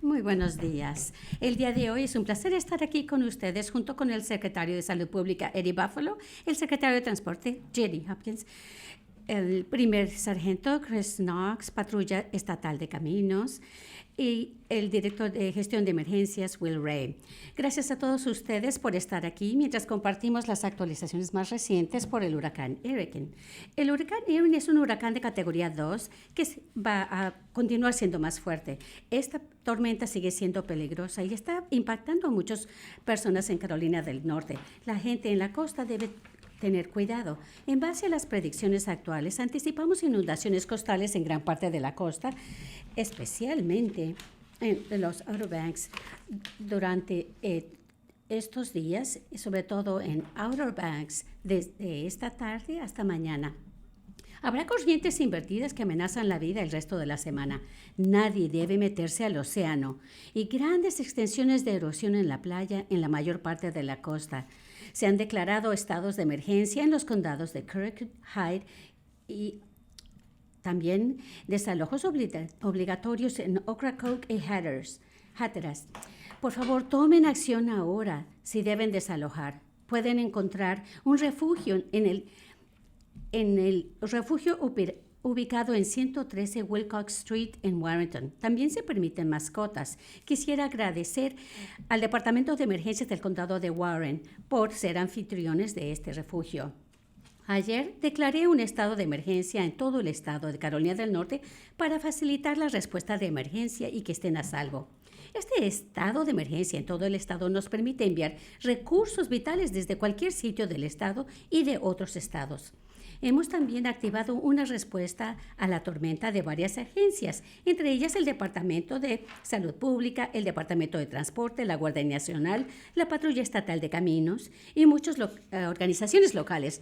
Muy buenos días. El día de hoy es un placer estar aquí con ustedes junto con el secretario de Salud Pública, Eddie Buffalo, el secretario de Transporte, Jerry Hopkins, el primer sargento, Chris Knox, patrulla estatal de caminos, y el director de gestión de emergencias, Will Ray. Gracias a todos ustedes por estar aquí mientras compartimos las actualizaciones más recientes por el huracán Erin. El huracán Erin es un huracán de categoría 2 que va a continuar siendo más fuerte. Esta tormenta sigue siendo peligrosa y está impactando a muchas personas en Carolina del Norte. La gente en la costa debe tener cuidado. En base a las predicciones actuales, anticipamos inundaciones costales en gran parte de la costa, especialmente en los Outer Banks durante estos días, sobre todo en Outer Banks, desde esta tarde hasta mañana. Habrá corrientes invertidas que amenazan la vida el resto de la semana. Nadie debe meterse al océano y grandes extensiones de erosión en la playa en la mayor parte de la costa. Se han declarado estados de emergencia en los condados de Kirk, Hyde y también desalojos obligatorios en Ocracoke y Hatteras. Por favor, tomen acción ahora si deben desalojar. Pueden encontrar un refugio en el refugio ubicado en 113 Wilcox Street en Warrenton. También se permiten mascotas. Quisiera agradecer al Departamento de Emergencias del Condado de Warren por ser anfitriones de este refugio. Ayer declaré un estado de emergencia en todo el estado de Carolina del Norte para facilitar la respuesta de emergencia y que estén a salvo. Este estado de emergencia en todo el estado nos permite enviar recursos vitales desde cualquier sitio del estado y de otros estados. Hemos también activado una respuesta a la tormenta de varias agencias, entre ellas el Departamento de Salud Pública, el Departamento de Transporte, la Guardia Nacional, la Patrulla Estatal de Caminos y muchas organizaciones locales.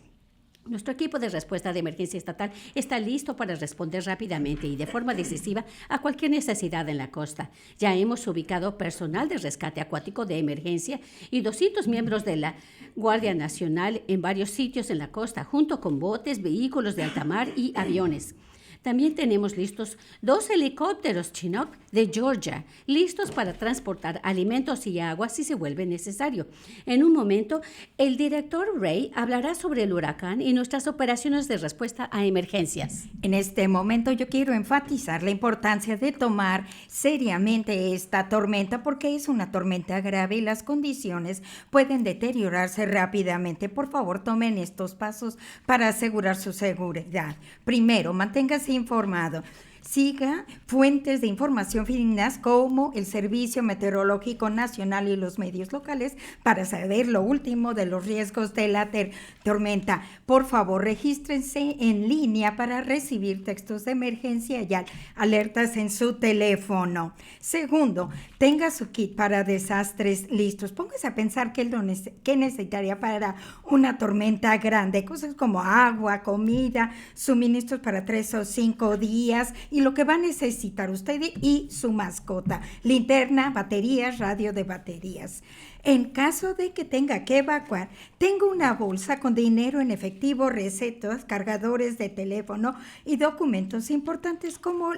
Nuestro equipo de respuesta de emergencia estatal está listo para responder rápidamente y de forma decisiva a cualquier necesidad en la costa. Ya hemos ubicado personal de rescate acuático de emergencia y 200 miembros de la Guardia Nacional en varios sitios en la costa, junto con botes, vehículos de alta mar y aviones. También tenemos listos 2 helicópteros Chinook de Georgia, listos para transportar alimentos y agua si se vuelve necesario. En un momento, el director Ray hablará sobre el huracán y nuestras operaciones de respuesta a emergencias. En este momento yo quiero enfatizar la importancia de tomar seriamente esta tormenta porque es una tormenta grave y las condiciones pueden deteriorarse rápidamente. Por favor, tomen estos pasos para asegurar su seguridad. Primero, manténgase informado. Siga fuentes de información fidedignas como el Servicio Meteorológico Nacional y los medios locales para saber lo último de los riesgos de la tormenta. Por favor, regístrense en línea para recibir textos de emergencia y alertas en su teléfono. Segundo, tenga su kit para desastres listos. Póngase a pensar qué necesitaría para una tormenta grande. Cosas como agua, comida, suministros para 3 o 5 días y lo que va a necesitar usted y su mascota, linterna, baterías, radio de baterías. En caso de que tenga que evacuar, tengo una bolsa con dinero en efectivo, recetas, cargadores de teléfono y documentos importantes como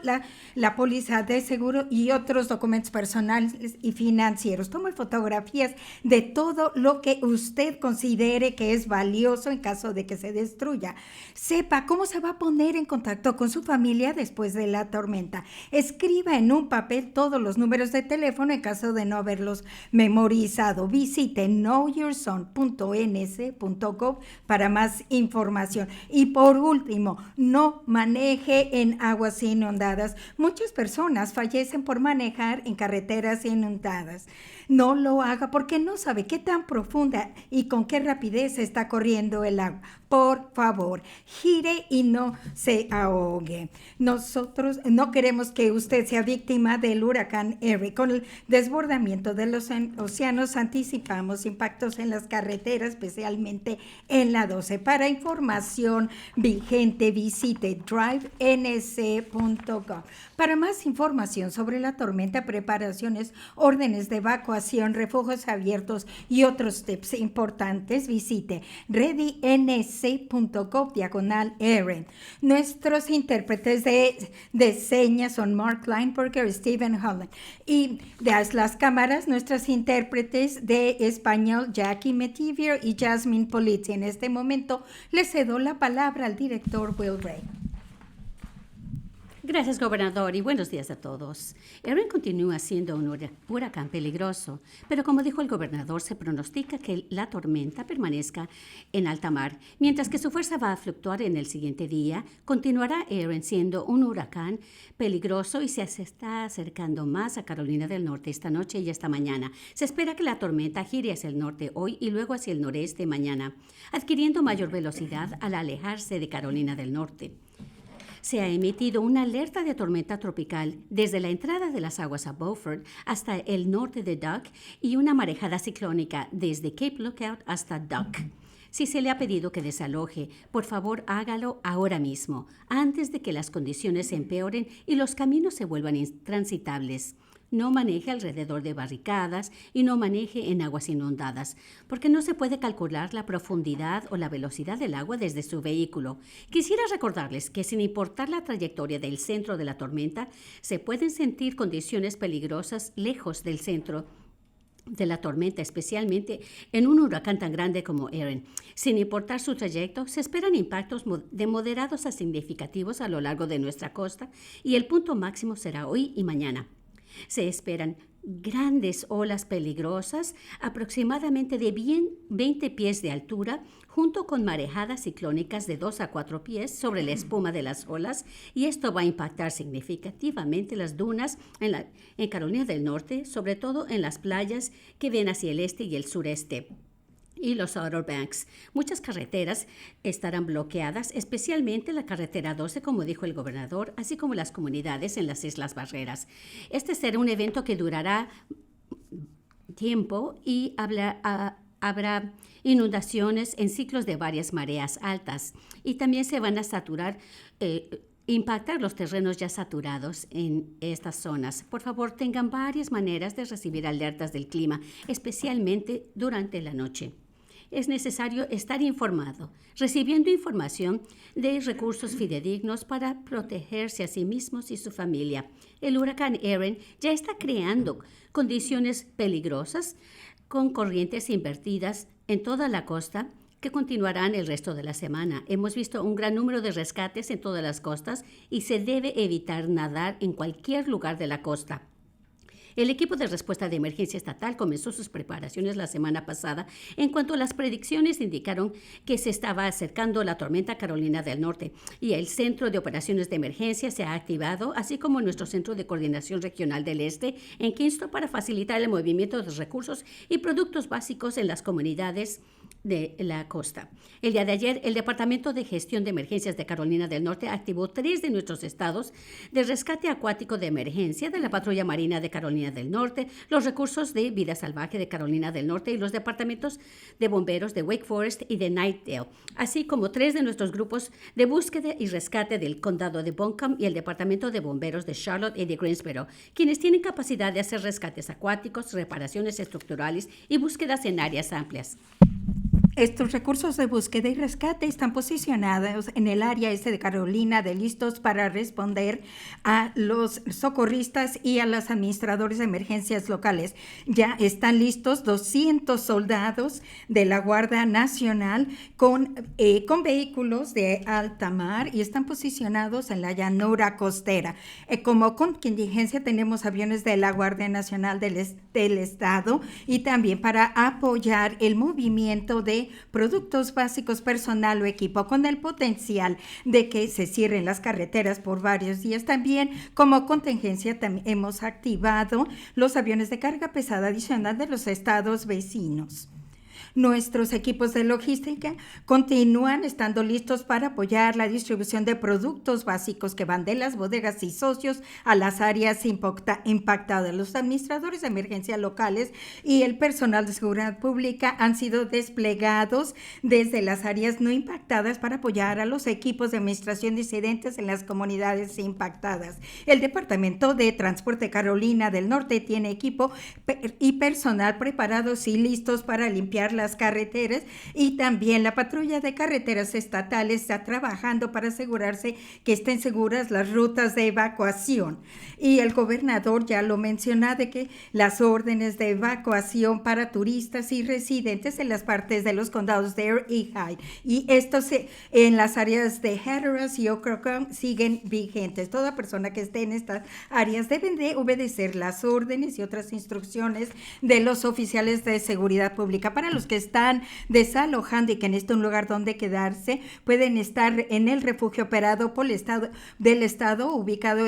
la póliza de seguro y otros documentos personales y financieros. Tome fotografías de todo lo que usted considere que es valioso en caso de que se destruya. Sepa cómo se va a poner en contacto con su familia después de la tormenta. Escriba en un papel todos los números de teléfono en caso de no haberlos memorizado. Visite knowyourson.ns.gov para más información. Y por último, no maneje en aguas inundadas. Muchas personas fallecen por manejar en carreteras inundadas. No lo haga porque no sabe qué tan profunda y con qué rapidez está corriendo el agua. Por favor, gire y no se ahogue. Nosotros no queremos que usted sea víctima del huracán Erin. Con el desbordamiento de los océanos anticipamos impactos en las carreteras, especialmente en la 12. Para información vigente, visite drivenc.gov. Para más información sobre la tormenta, preparaciones, órdenes de evacuación, refugios abiertos y otros tips importantes, visite readync.gov/Erin. Nuestros intérpretes de de señas son Mark Lineberger y Stephen Holland. Y de las cámaras, nuestras intérpretes de español, Jackie Metivier y Jasmine Polizzi. En este momento le cedo la palabra al director Will Ray. Gracias, gobernador, y buenos días a todos. Erin continúa siendo un huracán peligroso, pero como dijo el gobernador, se pronostica que la tormenta permanezca en alta mar. Mientras que su fuerza va a fluctuar en el siguiente día, continuará Erin siendo un huracán peligroso y se está acercando más a Carolina del Norte esta noche y esta mañana. Se espera que la tormenta gire hacia el norte hoy y luego hacia el noreste mañana, adquiriendo mayor velocidad al alejarse de Carolina del Norte. Se ha emitido una alerta de tormenta tropical desde la entrada de las aguas a Beaufort hasta el norte de Duck y una marejada ciclónica desde Cape Lookout hasta Duck. Si se le ha pedido que desaloje, por favor hágalo ahora mismo, antes de que las condiciones se empeoren y los caminos se vuelvan intransitables. No maneje alrededor de barricadas y no maneje en aguas inundadas, porque no se puede calcular la profundidad o la velocidad del agua desde su vehículo. Quisiera recordarles que sin importar la trayectoria del centro de la tormenta, se pueden sentir condiciones peligrosas lejos del centro de la tormenta, especialmente en un huracán tan grande como Erin. Sin importar su trayecto, se esperan impactos de moderados a significativos a lo largo de nuestra costa y el punto máximo será hoy y mañana. Se esperan grandes olas peligrosas, aproximadamente de 20 pies de altura, junto con marejadas ciclónicas de 2 a 4 pies sobre la espuma de las olas, y esto va a impactar significativamente las dunas en Carolina del Norte, sobre todo en las playas que ven hacia el este y el sureste y los Outer Banks. Muchas carreteras estarán bloqueadas, especialmente la carretera 12, como dijo el gobernador, así como las comunidades en las Islas Barreras. Este será un evento que durará tiempo y habrá inundaciones en ciclos de varias mareas altas y también se van a impactar los terrenos ya saturados en estas zonas. Por favor, tengan varias maneras de recibir alertas del clima, especialmente durante la noche. Es necesario estar informado, recibiendo información de recursos fidedignos para protegerse a sí mismos y su familia. El huracán Erin ya está creando condiciones peligrosas con corrientes invertidas en toda la costa que continuarán el resto de la semana. Hemos visto un gran número de rescates en todas las costas y se debe evitar nadar en cualquier lugar de la costa. El equipo de respuesta de emergencia estatal comenzó sus preparaciones la semana pasada en cuanto las predicciones indicaron que se estaba acercando la tormenta Carolina del Norte y el Centro de Operaciones de Emergencia se ha activado, así como nuestro Centro de Coordinación Regional del Este en Kingston para facilitar el movimiento de recursos y productos básicos en las comunidades de la costa. El día de ayer, el Departamento de Gestión de Emergencias de Carolina del Norte activó 3 de nuestros estados de rescate acuático de emergencia de la Patrulla Marina de Carolina del Norte, los recursos de vida salvaje de Carolina del Norte y los departamentos de bomberos de Wake Forest y de Knightdale, así como 3 de nuestros grupos de búsqueda y rescate del condado de Buncombe y el Departamento de Bomberos de Charlotte y de Greensboro, quienes tienen capacidad de hacer rescates acuáticos, reparaciones estructurales y búsquedas en áreas amplias. Estos recursos de búsqueda y rescate están posicionados en el área este de Carolina, listos para responder a los socorristas y a los administradores de emergencias locales. Ya están listos 200 soldados de la Guardia Nacional con vehículos de alta mar y están posicionados en la llanura costera. Como contingencia tenemos aviones de la Guardia Nacional del Estado y también para apoyar el movimiento de productos básicos, personal o equipo, con el potencial de que se cierren las carreteras por varios días. También como contingencia hemos activado los aviones de carga pesada adicional de los estados vecinos. Nuestros equipos de logística continúan estando listos para apoyar la distribución de productos básicos que van de las bodegas y socios a las áreas impactadas. Los administradores de emergencia locales y el personal de seguridad pública han sido desplegados desde las áreas no impactadas para apoyar a los equipos de administración de incidentes en las comunidades impactadas. El Departamento de Transporte Carolina del Norte tiene equipo y personal preparados y listos para limpiar asegurar las carreteras, y también la patrulla de carreteras estatales está trabajando para asegurarse que estén seguras las rutas de evacuación. Y el gobernador ya lo menciona de que las órdenes de evacuación para turistas y residentes en las partes de los condados de Erie y Hyde, y estos en las áreas de Hatteras y Occoquan siguen vigentes. Toda persona que esté en estas áreas deben de obedecer las órdenes y otras instrucciones de los oficiales de seguridad pública. Para los que están desalojando y que necesitan un lugar donde quedarse, pueden estar en el refugio operado por el Estado ubicado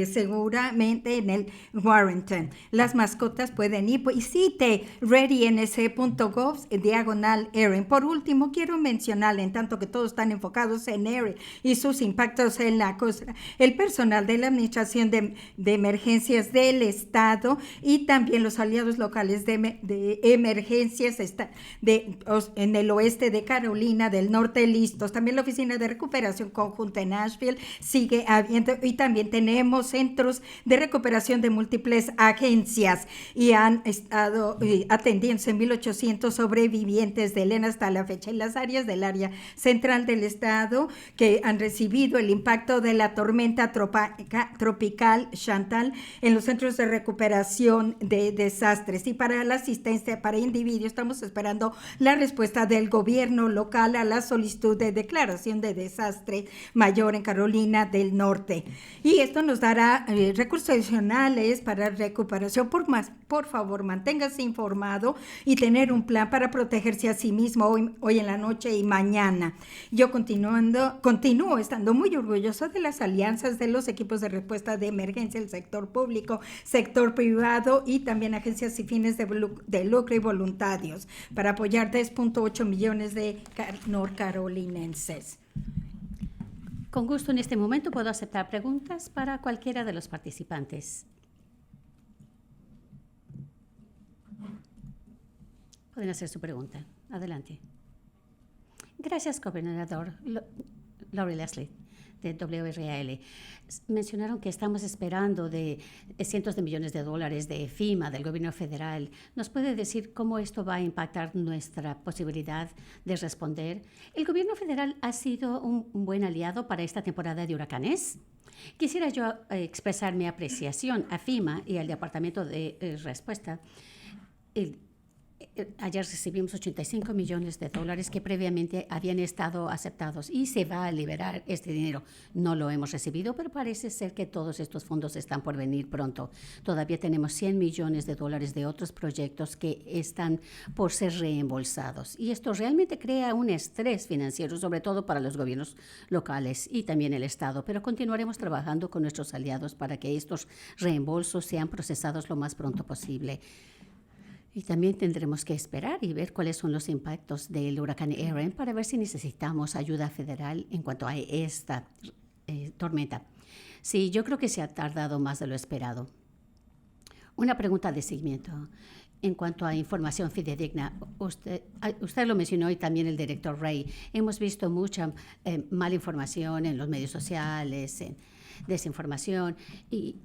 seguramente en el Warrenton. Las mascotas pueden ir, y cite readync.gov/Erin. Por último, quiero mencionar, en tanto que todos están enfocados en Erin y sus impactos en la costa, el personal de la Administración de Emergencias del Estado y también los aliados locales de emergencias en el oeste de Carolina del Norte listos. También la Oficina de Recuperación Conjunta en Nashville sigue habiendo, y también tenemos centros de recuperación de múltiples agencias, y han estado atendiéndose 1,800 sobrevivientes de Elena hasta la fecha en las áreas del área central del estado que han recibido el impacto de la tormenta tropical Chantal en los centros de recuperación de desastres. Y para la asistencia para individuos estamos esperando la respuesta del gobierno local a la solicitud de declaración de desastre mayor en Carolina del Norte, y esto nos dará recursos adicionales para recuperación. Por favor, manténgase informado y tener un plan para protegerse a sí mismo hoy en la noche y mañana. Yo continúo estando muy orgulloso de las alianzas de los equipos de respuesta de emergencia del sector público, sector privado y también agencias y fines de lucro y voluntarios para apoyar 3.8 millones de norcarolinenses. Con gusto, en este momento puedo aceptar preguntas para cualquiera de los participantes. Pueden hacer su pregunta. Adelante. Gracias, gobernador. Lori Leslie, de WRAL. Mencionaron que estamos esperando de cientos de millones de dólares de FEMA, del gobierno federal. ¿Nos puede decir cómo esto va a impactar nuestra posibilidad de responder? ¿El gobierno federal ha sido un buen aliado para esta temporada de huracanes? Quisiera yo expresar mi apreciación a FEMA y al Departamento de Respuesta. Ayer recibimos 85 millones de dólares que previamente habían estado aceptados y se va a liberar este dinero. No lo hemos recibido, pero parece ser que todos estos fondos están por venir pronto. Todavía tenemos 100 millones de dólares de otros proyectos que están por ser reembolsados. Y esto realmente crea un estrés financiero, sobre todo para los gobiernos locales y también el Estado. Pero continuaremos trabajando con nuestros aliados para que estos reembolsos sean procesados lo más pronto posible. Y también tendremos que esperar y ver cuáles son los impactos del huracán Erin para ver si necesitamos ayuda federal en cuanto a esta tormenta. Sí, yo creo que se ha tardado más de lo esperado. Una pregunta de seguimiento. En cuanto a información fidedigna, usted lo mencionó y también el director Ray. Hemos visto mucha mala información en los medios sociales, en desinformación. Y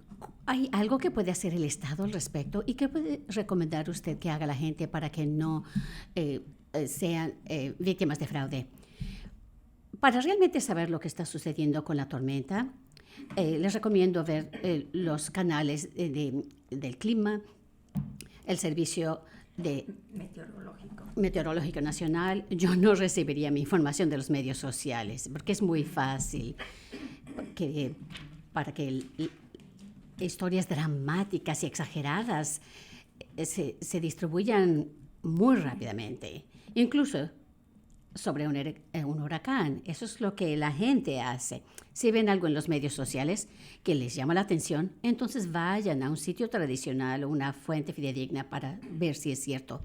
¿hay algo que puede hacer el Estado al respecto? ¿Y qué puede recomendar usted que haga la gente para que no sean víctimas de fraude? Para realmente saber lo que está sucediendo con la tormenta, les recomiendo ver los canales del clima, el servicio meteorológico nacional. Yo no recibiría mi información de los medios sociales porque es muy fácil para que historias dramáticas y exageradas se distribuyan muy rápidamente, incluso sobre un huracán. Eso es lo que la gente hace. Si ven algo en los medios sociales que les llama la atención, entonces vayan a un sitio tradicional o una fuente fidedigna para ver si es cierto.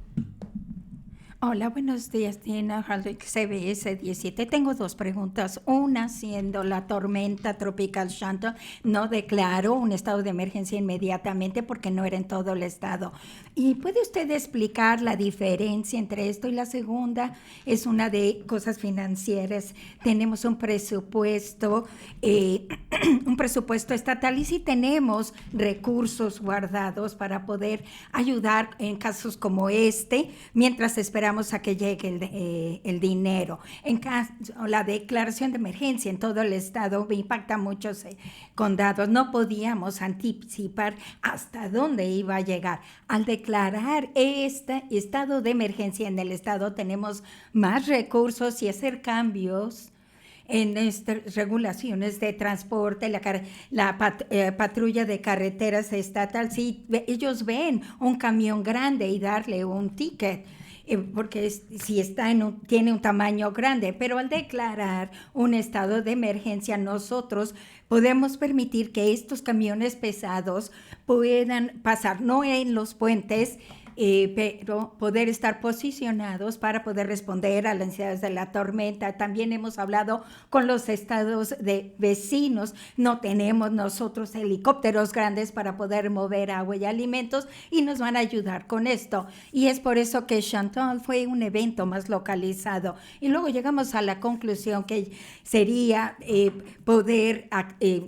Hola, buenos días, Tina Hardwick, CBS 17. Tengo dos preguntas. Una, siendo la tormenta tropical Chantal, no declaró un estado de emergencia inmediatamente porque no era en todo el estado. ¿Y puede usted explicar la diferencia entre esto? Y la segunda es una de cosas financieras. Tenemos un presupuesto estatal, y si tenemos recursos guardados para poder ayudar en casos como este, mientras esperamos esperamos a que llegue el dinero. En caso, la declaración de emergencia en todo el estado impacta a muchos condados. No podíamos anticipar hasta dónde iba a llegar. Al declarar este estado de emergencia en el estado, tenemos más recursos y hacer cambios en estas regulaciones de transporte, patrulla de carreteras estatal. Si ellos ven un camión grande y darle un ticket, porque si tiene un tamaño grande, pero al declarar un estado de emergencia, nosotros podemos permitir que estos camiones pesados puedan pasar, no en los puentes, pero poder estar posicionados para poder responder a las necesidades de la tormenta. También hemos hablado con los estados de vecinos. No tenemos nosotros helicópteros grandes para poder mover agua y alimentos y nos van a ayudar con esto. Y es por eso que Chantal fue un evento más localizado. Y luego llegamos a la conclusión que sería poder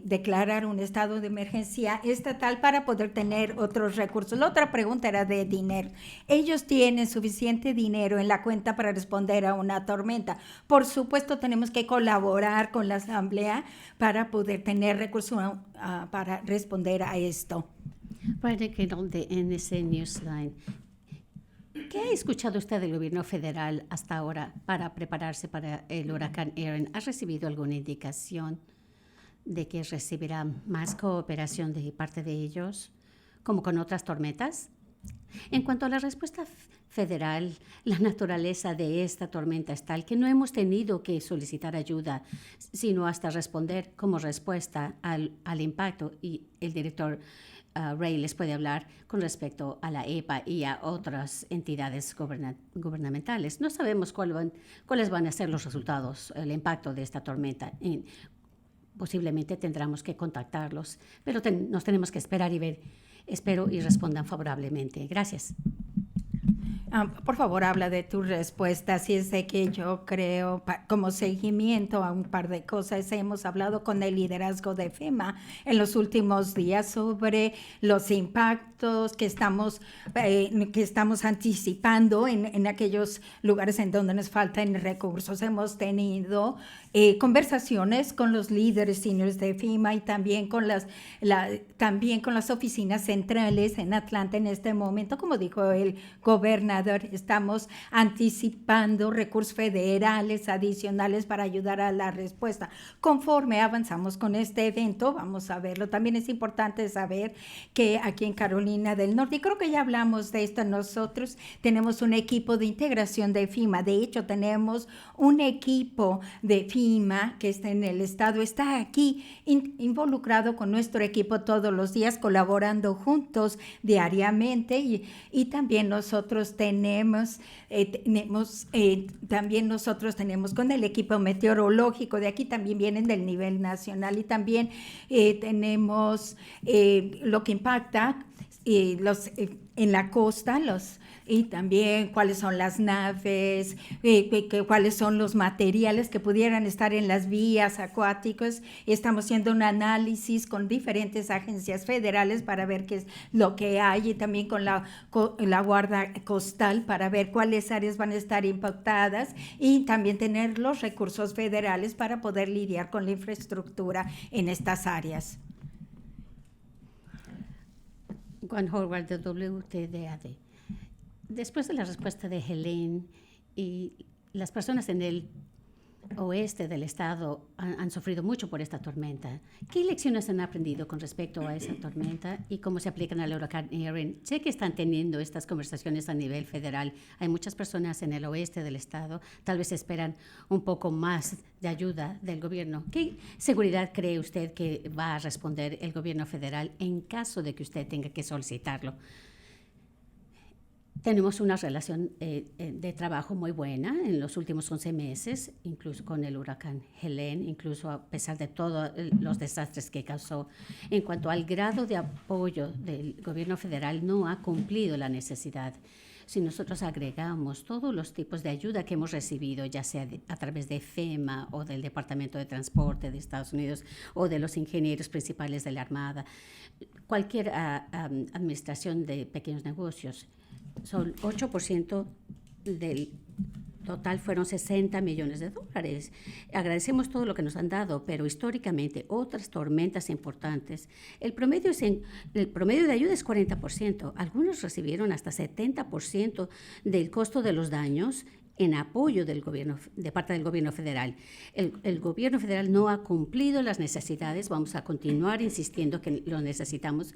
declarar un estado de emergencia estatal para poder tener otros recursos. La otra pregunta era de dinero. Ellos tienen suficiente dinero en la cuenta para responder a una tormenta. Por supuesto, tenemos que colaborar con la Asamblea para poder tener recursos para responder a esto. Para que donde en ese Newsline, ¿qué ha escuchado usted del gobierno federal hasta ahora para prepararse para el huracán Erin? ¿Ha recibido alguna indicación de que recibirá más cooperación de parte de ellos, como con otras tormentas? En cuanto a la respuesta federal, la naturaleza de esta tormenta es tal que no hemos tenido que solicitar ayuda, sino hasta responder como respuesta al impacto. Y el director Ray les puede hablar con respecto a la EPA y a otras entidades gubernamentales. No sabemos cuáles van a ser los resultados, el impacto de esta tormenta. Posiblemente tendremos que contactarlos, pero nos tenemos que esperar y ver. Espero y respondan favorablemente. Gracias. Por favor, habla de tu respuesta. Así es de que yo creo, como seguimiento a un par de cosas, hemos hablado con el liderazgo de FEMA en los últimos días sobre los impactos que estamos anticipando en aquellos lugares en donde nos faltan recursos. Hemos tenido conversaciones con los líderes seniors de FEMA y también con las oficinas centrales en Atlanta en este momento. Como dijo el gobernador, estamos anticipando recursos federales adicionales para ayudar a la respuesta. Conforme avanzamos con este evento, vamos a verlo. También es importante saber que aquí en Carolina del Norte, y creo que ya hablamos de esto, nosotros tenemos un equipo de integración de FEMA. De hecho, tenemos un equipo de FEMA que está en el estado, está aquí involucrado con nuestro equipo todos los días, colaborando juntos diariamente y también nosotros también nosotros tenemos con el equipo meteorológico de aquí, también vienen del nivel nacional y también tenemos lo que impacta en la costa, y también cuáles son las naves, cuáles son los materiales que pudieran estar en las vías acuáticas. Estamos haciendo un análisis con diferentes agencias federales para ver qué es lo que hay y también con la Guardia Costal para ver cuáles áreas van a estar impactadas y también tener los recursos federales para poder lidiar con la infraestructura en estas áreas. Juan Howard, de WTDAD. Después de la respuesta de Helene y las personas en el oeste del estado han sufrido mucho por esta tormenta, ¿qué lecciones han aprendido con respecto a esa tormenta y cómo se aplican al huracán Erin? Sé que están teniendo estas conversaciones a nivel federal. Hay muchas personas en el oeste del estado, tal vez esperan un poco más de ayuda del gobierno. ¿Qué seguridad cree usted que va a responder el gobierno federal en caso de que usted tenga que solicitarlo? Tenemos una relación de trabajo muy buena en los últimos 11 meses, incluso con el huracán Helene, incluso a pesar de todos los desastres que causó. En cuanto al grado de apoyo del gobierno federal, no ha cumplido la necesidad. Si nosotros agregamos todos los tipos de ayuda que hemos recibido, ya sea a través de FEMA o del Departamento de Transporte de Estados Unidos o de los ingenieros principales de la Armada, cualquier administración de pequeños negocios, son 8% del total fueron $60 millones. Agradecemos todo lo que nos han dado, pero históricamente otras tormentas importantes. El promedio de ayuda es 40%. Algunos recibieron hasta 70% del costo de los daños en apoyo de parte del gobierno federal. El gobierno federal no ha cumplido las necesidades. Vamos a continuar insistiendo que lo necesitamos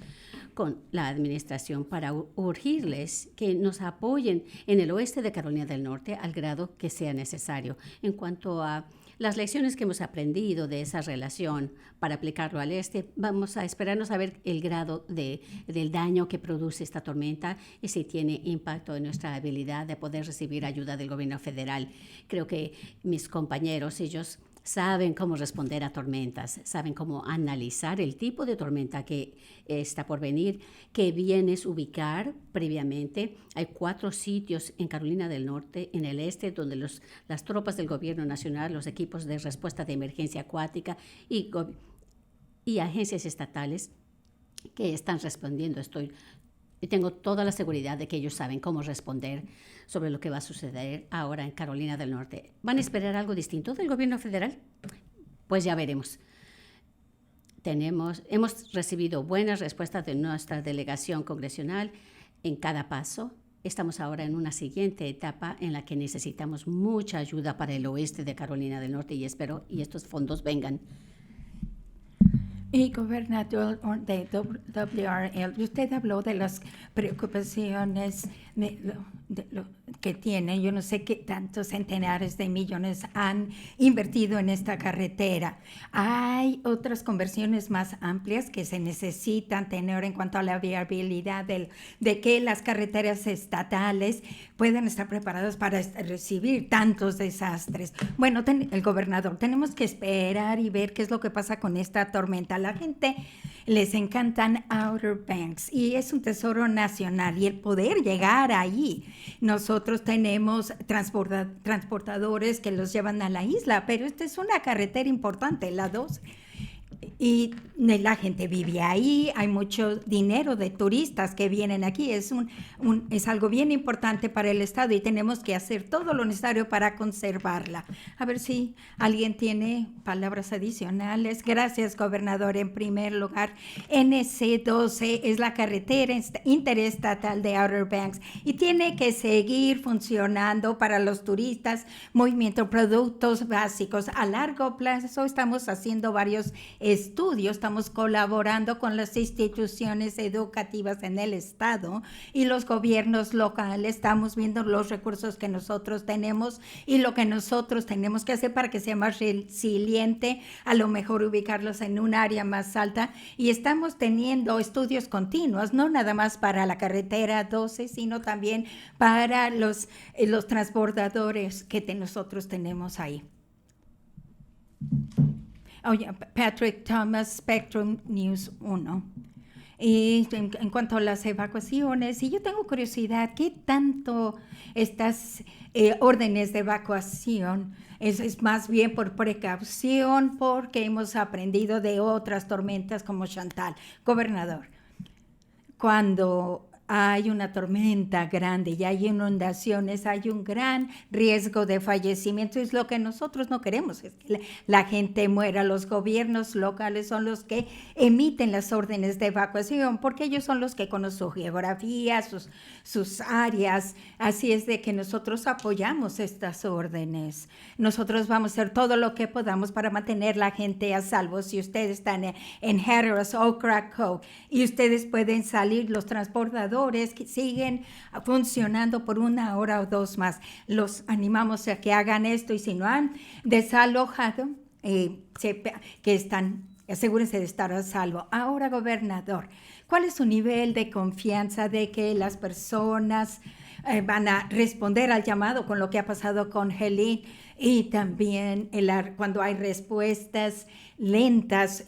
con la administración para urgirles que nos apoyen en el oeste de Carolina del Norte al grado que sea necesario. En cuanto a las lecciones que hemos aprendido de esa relación para aplicarlo al este, vamos a esperarnos a ver el grado del daño que produce esta tormenta y si tiene impacto en nuestra habilidad de poder recibir ayuda del gobierno federal. Creo que mis compañeros, ellos saben cómo responder a tormentas, saben cómo analizar el tipo de tormenta que está por venir, qué bienes ubicar previamente. Hay 4 sitios en Carolina del Norte, en el este, donde las tropas del gobierno nacional, los equipos de respuesta de emergencia acuática y agencias estatales que están respondiendo. Tengo toda la seguridad de que ellos saben cómo responder sobre lo que va a suceder ahora en Carolina del Norte. ¿Van a esperar algo distinto del gobierno federal? Pues ya veremos. Hemos recibido buenas respuestas de nuestra delegación congresional en cada paso. Estamos ahora en una siguiente etapa en la que necesitamos mucha ayuda para el oeste de Carolina del Norte y espero y estos fondos vengan. Y gobernador de WRL, usted habló de las preocupaciones de lo que tienen. Yo no sé qué tantos centenares de millones han invertido en esta carretera. Hay otras conversiones más amplias que se necesitan tener en cuanto a la viabilidad de que las carreteras estatales puedan estar preparadas para recibir tantos desastres. Bueno, el gobernador, tenemos que esperar y ver qué es lo que pasa con esta tormenta. La gente les encantan Outer Banks y es un tesoro nacional y el poder llegar ahí. Nosotros tenemos transportadores que los llevan a la isla, pero esta es una carretera importante, la 2. Y la gente vive ahí, hay mucho dinero de turistas que vienen aquí, es algo bien importante para el estado y tenemos que hacer todo lo necesario para conservarla. A ver si alguien tiene palabras adicionales. Gracias, gobernador. En primer lugar, NC12 es la carretera interestatal de Outer Banks y tiene que seguir funcionando para los turistas, movimiento productos básicos. A largo plazo estamos haciendo varios estudios, estamos colaborando con las instituciones educativas en el estado y los gobiernos locales, estamos viendo los recursos que nosotros tenemos y lo que nosotros tenemos que hacer para que sea más resiliente, a lo mejor ubicarlos en un área más alta y estamos teniendo estudios continuos, no nada más para la carretera 12, sino también para los transbordadores que nosotros tenemos ahí. Oye, Patrick Thomas, Spectrum News 1. Y en cuanto a las evacuaciones, y yo tengo curiosidad, ¿qué tanto estas órdenes de evacuación es más bien por precaución, porque hemos aprendido de otras tormentas como Chantal? Gobernador, cuando hay una tormenta grande y hay inundaciones, hay un gran riesgo de fallecimiento. Es lo que nosotros no queremos, es que la gente muera. Los gobiernos locales son los que emiten las órdenes de evacuación porque ellos son los que conocen su geografía, sus áreas. Así es de que nosotros apoyamos estas órdenes. Nosotros vamos a hacer todo lo que podamos para mantener la gente a salvo. Si ustedes están en Hatteras o Cracow y ustedes pueden salir, los transportadores que siguen funcionando por 1 hora o 2 más. Los animamos a que hagan esto y si no han desalojado, asegúrense de estar a salvo. Ahora, gobernador, ¿cuál es su nivel de confianza de que las personas van a responder al llamado con lo que ha pasado con Helene y también cuando hay respuestas lentas?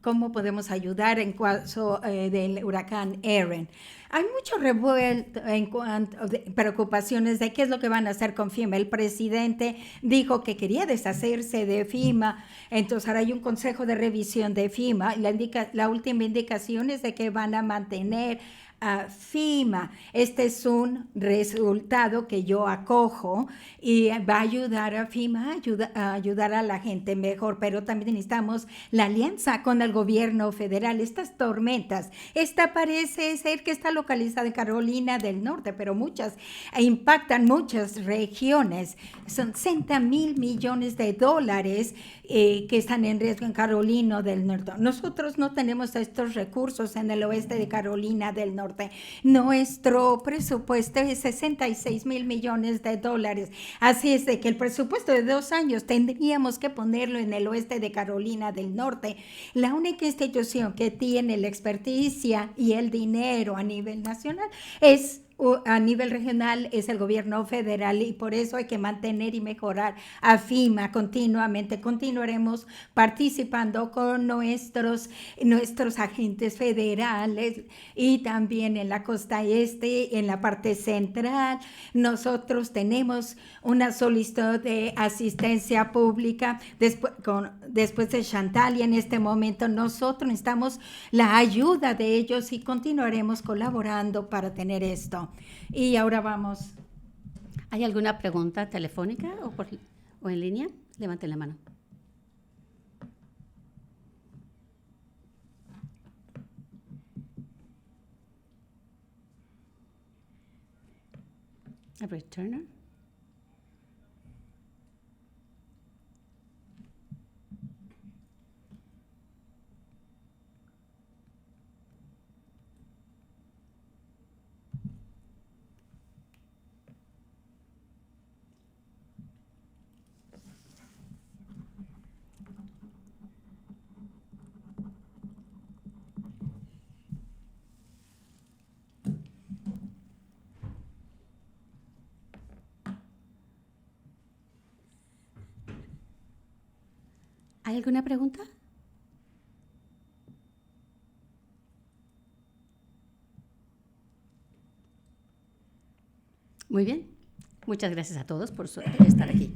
¿Cómo podemos ayudar en caso del huracán Erin? Hay mucho revuelto en cuanto a preocupaciones de qué es lo que van a hacer con FEMA. El presidente dijo que quería deshacerse de FEMA, entonces ahora hay un consejo de revisión de FEMA. La última indicación es de que van a mantener FEMA. Este es un resultado que yo acojo y va a ayudar a FEMA a ayudar a la gente mejor, pero también necesitamos la alianza con el gobierno federal. Estas tormentas, esta parece ser que está localizada en Carolina del Norte, pero muchas impactan muchas regiones. Son 60,000 millones de dólares que están en riesgo en Carolina del Norte. Nosotros no tenemos estos recursos en el oeste de Carolina del Norte. Nuestro presupuesto es 66,000 millones de dólares. Así es de que el presupuesto de 2 años tendríamos que ponerlo en el oeste de Carolina del Norte. La única institución que tiene la experticia y el dinero a nivel nacional a nivel regional es el gobierno federal, y por eso hay que mantener y mejorar a FEMA continuamente. Continuaremos participando con nuestros agentes federales y también en la costa este, en la parte central. Nosotros tenemos una solicitud de asistencia pública después de Chantal, y en este momento nosotros necesitamos la ayuda de ellos y continuaremos colaborando para tener esto. Y ahora vamos. ¿Hay alguna pregunta telefónica o en línea? Levanten la mano. Everett Turner. ¿Hay alguna pregunta? Muy bien. Muchas gracias a todos por estar aquí.